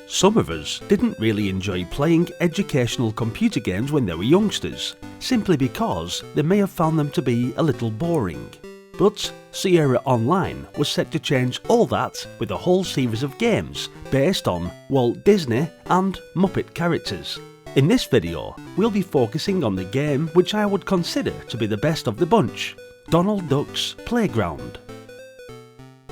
Some of us didn't really enjoy playing educational computer games when they were youngsters, simply because they may have found them to be a little boring. But Sierra Online was set to change all that with a whole series of games based on Walt Disney and Muppet characters. In this video, we'll be focusing on the game which I would consider to be the best of the bunch, Donald Duck's Playground.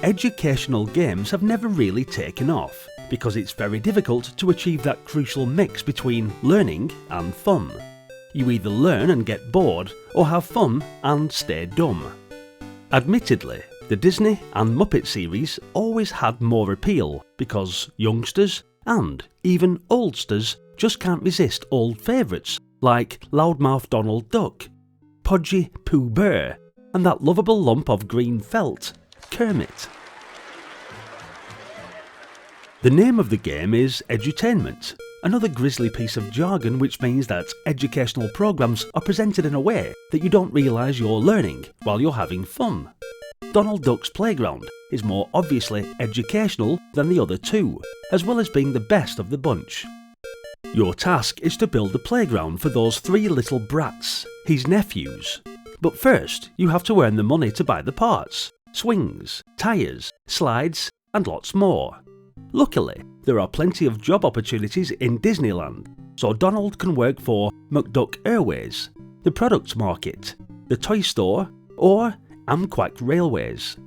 Educational games have never really taken off, because it's very difficult to achieve that crucial mix between learning and fun. You either learn and get bored, or have fun and stay dumb. Admittedly, the Disney and Muppet series always had more appeal because youngsters, and even oldsters, just can't resist old favourites like Loudmouth Donald Duck, Podgy Pooh Bear, and that lovable lump of green felt, Kermit. The name of the game is edutainment, another grisly piece of jargon which means that educational programs are presented in a way that you don't realise you're learning while you're having fun. Donald Duck's Playground is more obviously educational than the other two, as well as being the best of the bunch. Your task is to build a playground for those three little brats, his nephews. But first, you have to earn the money to buy the parts, swings, tyres, slides, and lots more. Luckily, there are plenty of job opportunities in Disneyland, so Donald can work for McDuck Airways, the Products Market, the Toy Store, or Amquack Railways.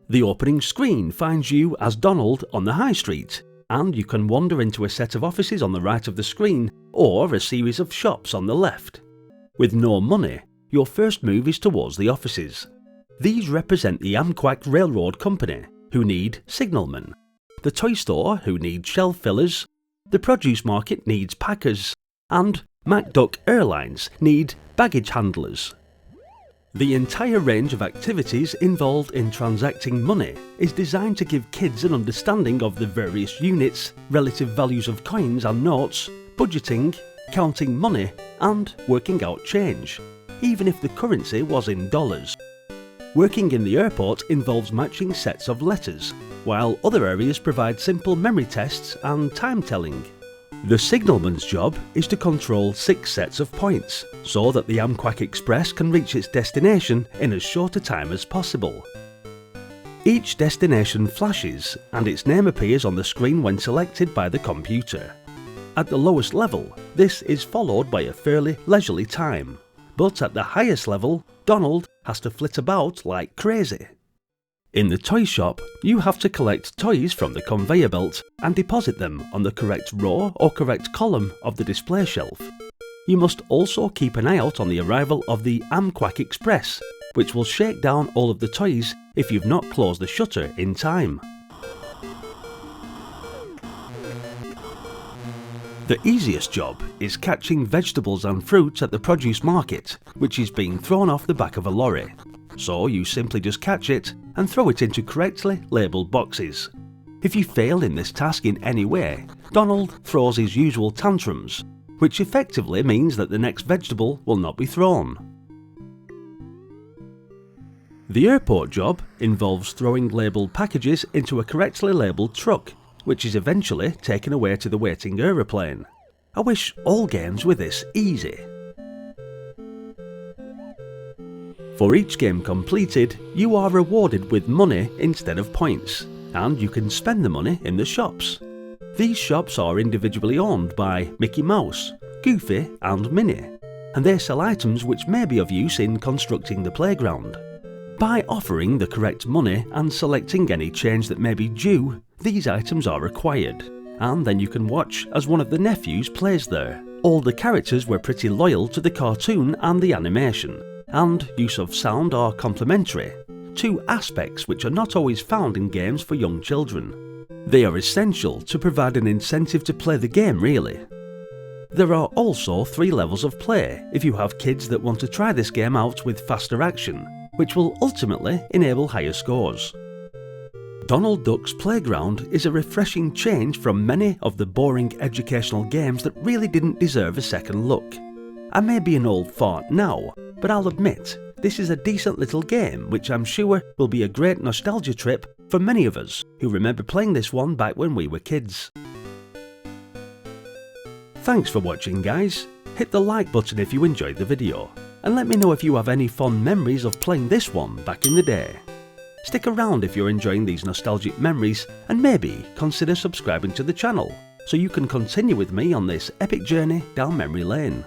The opening screen finds you as Donald on the high street, and you can wander into a set of offices on the right of the screen, or a series of shops on the left. With no money, your first move is towards the offices. These represent the Amquack Railroad Company, who need signalmen, the Toy Store, who need shelf fillers, the Produce Market needs packers, and MacDuck Airlines need baggage handlers. The entire range of activities involved in transacting money is designed to give kids an understanding of the various units, relative values of coins and notes, budgeting, counting money, and working out change, even if the currency was in dollars. Working in the airport involves matching sets of letters, while other areas provide simple memory tests and time telling. The signalman's job is to control 6 sets of points, so that the Amquack Express can reach its destination in as short a time as possible. Each destination flashes, and its name appears on the screen when selected by the computer. At the lowest level, this is followed by a fairly leisurely time, but at the highest level, Donald has to flit about like crazy. In the toy shop, you have to collect toys from the conveyor belt and deposit them on the correct row or correct column of the display shelf. You must also keep an eye out on the arrival of the Amquack Express, which will shake down all of the toys if you've not closed the shutter in time. The easiest job is catching vegetables and fruits at the produce market, which is being thrown off the back of a lorry. So you simply just catch it and throw it into correctly labelled boxes. If you fail in this task in any way, Donald throws his usual tantrums, which effectively means that the next vegetable will not be thrown. The airport job involves throwing labelled packages into a correctly labelled truck, which is eventually taken away to the waiting aeroplane. I wish all games were this easy. For each game completed, you are rewarded with money instead of points, and you can spend the money in the shops. These shops are individually owned by Mickey Mouse, Goofy and Minnie, and they sell items which may be of use in constructing the playground. By offering the correct money and selecting any change that may be due, these items are acquired, and then you can watch as one of the nephews plays there. All the characters were pretty loyal to the cartoon and the animation, and use of sound are complementary, 2 aspects which are not always found in games for young children. They are essential to provide an incentive to play the game really. There are also 3 levels of play if you have kids that want to try this game out with faster action, which will ultimately enable higher scores. Donald Duck's Playground is a refreshing change from many of the boring educational games that really didn't deserve a second look. I may be an old fart now, but I'll admit, this is a decent little game which I'm sure will be a great nostalgia trip for many of us who remember playing this one back when we were kids. Thanks for watching, guys. Hit the like button if you enjoyed the video, and let me know if you have any fond memories of playing this one back in the day. Stick around if you're enjoying these nostalgic memories, and maybe consider subscribing to the channel so you can continue with me on this epic journey down memory lane.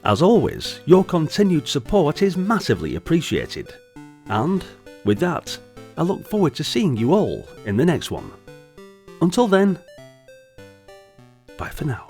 As always, your continued support is massively appreciated. And with that, I look forward to seeing you all in the next one. Until then, bye for now.